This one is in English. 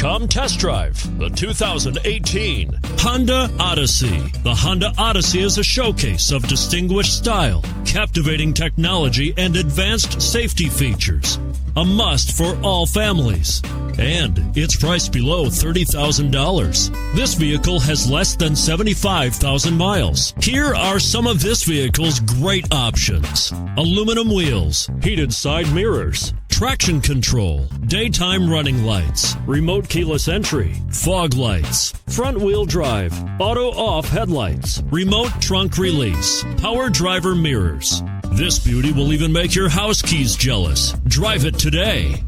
Come test drive the 2018 Honda Odyssey. The Honda Odyssey is a showcase of distinguished style, captivating technology, and advanced safety features. A must for all families. And it's priced below $30,000. This vehicle has less than 75,000 miles. Here are some of this vehicle's great options: aluminum wheels, heated side mirrors, traction control, daytime running lights, remote keyless entry, fog lights, front wheel drive, auto off headlights, remote trunk release, power driver mirrors. This beauty will even make your house keys jealous. Drive it today.